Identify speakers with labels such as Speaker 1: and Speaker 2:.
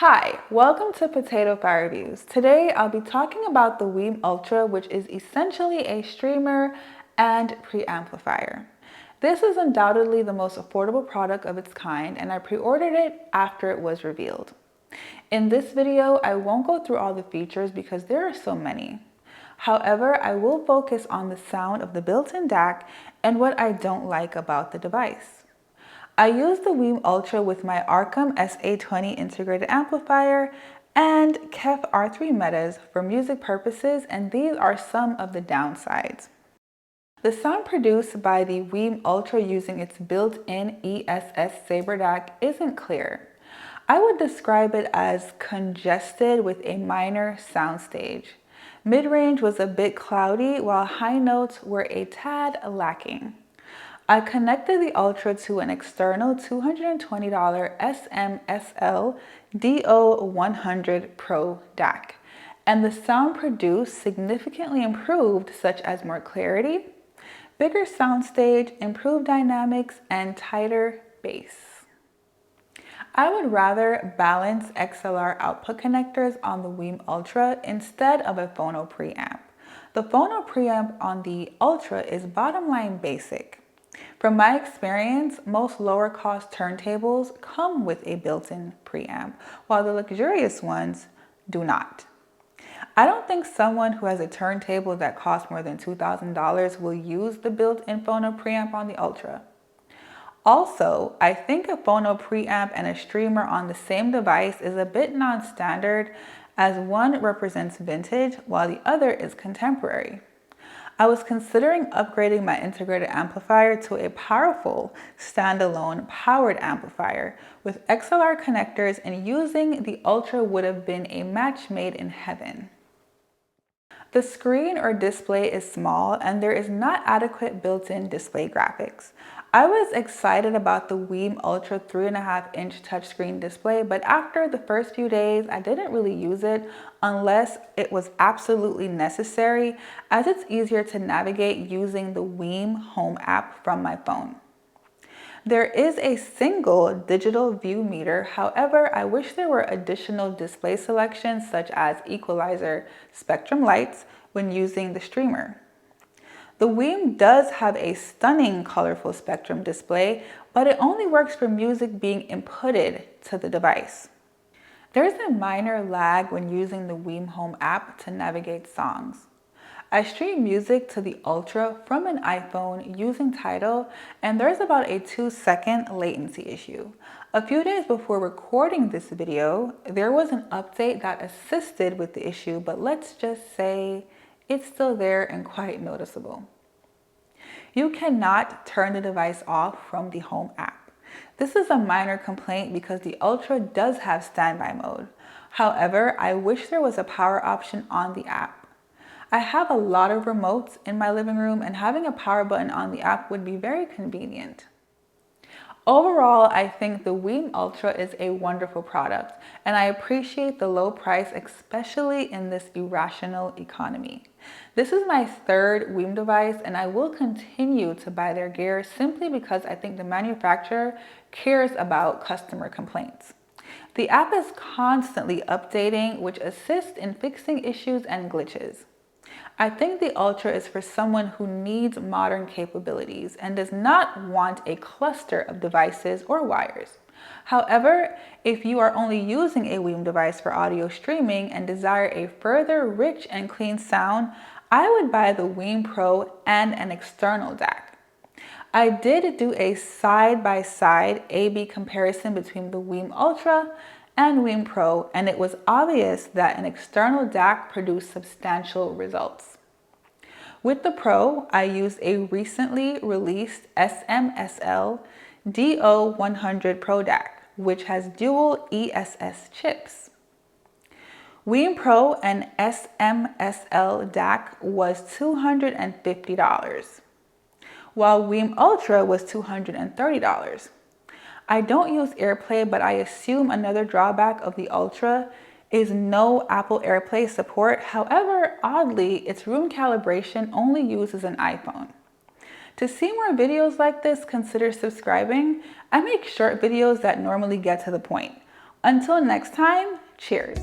Speaker 1: Hi, welcome to Potato Fire Reviews. Today I'll be talking about the WiiM Ultra, which is essentially a streamer and preamplifier. This is undoubtedly the most affordable product of its kind, and I pre-ordered it after it was revealed. In this video, I won't go through all the features because there are so many. However, I will focus on the sound of the built-in DAC and what I don't like about the device. I use the WiiM Ultra with my Arkham SA20 integrated amplifier and KEF R3 Metas for music purposes, and these are some of the downsides. The sound produced by the WiiM Ultra using its built-in ESS SABRE DAC isn't clear. I would describe it as congested with a minor soundstage. Mid-range was a bit cloudy, while high notes were a tad lacking. I connected the Ultra to an external $220 SMSL DO100 Pro DAC, and the sound produced significantly improved, such as more clarity, bigger soundstage, improved dynamics, and tighter bass. I would rather balance XLR output connectors on the WiiM Ultra instead of a phono preamp. The phono preamp on the Ultra is bottom line basic. From my experience, most lower cost turntables come with a built-in preamp, while the luxurious ones do not. I don't think someone who has a turntable that costs more than $2,000 will use the built-in phono preamp on the Ultra. Also, I think a phono preamp and a streamer on the same device is a bit non-standard, as one represents vintage while the other is contemporary. I was considering upgrading my integrated amplifier to a powerful standalone powered amplifier with XLR connectors, and using the Ultra would have been a match made in heaven. The screen or display is small and there is not adequate built-in display graphics. I was excited about the WiiM Ultra 3.5-inch touchscreen display, but after the first few days, I didn't really use it unless it was absolutely necessary, as it's easier to navigate using the WiiM Home app from my phone. There is a single digital view meter. However, I wish there were additional display selections such as equalizer spectrum lights when using the streamer. The WiiM does have a stunning colorful spectrum display, but it only works for music being inputted to the device. There's a minor lag when using the WiiM Home app to navigate songs. I stream music to the Ultra from an iPhone using Tidal, and there's about a 2-second latency issue. A few days before recording this video, there was an update that assisted with the issue, but let's just say it's still there and quite noticeable. You cannot turn the device off from the Home app. This is a minor complaint because the Ultra does have standby mode. However, I wish there was a power option on the app. I have a lot of remotes in my living room, and having a power button on the app would be very convenient. Overall, I think the WiiM Ultra is a wonderful product, and I appreciate the low price, especially in this irrational economy. This is my third WiiM device, and I will continue to buy their gear simply because I think the manufacturer cares about customer complaints. The app is constantly updating, which assists in fixing issues and glitches. I think the Ultra is for someone who needs modern capabilities and does not want a cluster of devices or wires. However, if you are only using a WiiM device for audio streaming and desire a further rich and clean sound, I would buy the WiiM Pro and an external DAC. I did do a side-by-side A/B comparison between the WiiM Ultra and WiiM Pro, and it was obvious that an external DAC produced substantial results. With the Pro, I used a recently released SMSL DO100 Pro DAC, which has dual ESS chips. WiiM Pro and SMSL DAC was $250, while WiiM Ultra was $230. I don't use AirPlay, but I assume another drawback of the Ultra is no Apple AirPlay support. However, oddly, its room calibration only uses an iPhone. To see more videos like this, consider subscribing. I make short videos that normally get to the point. Until next time, cheers.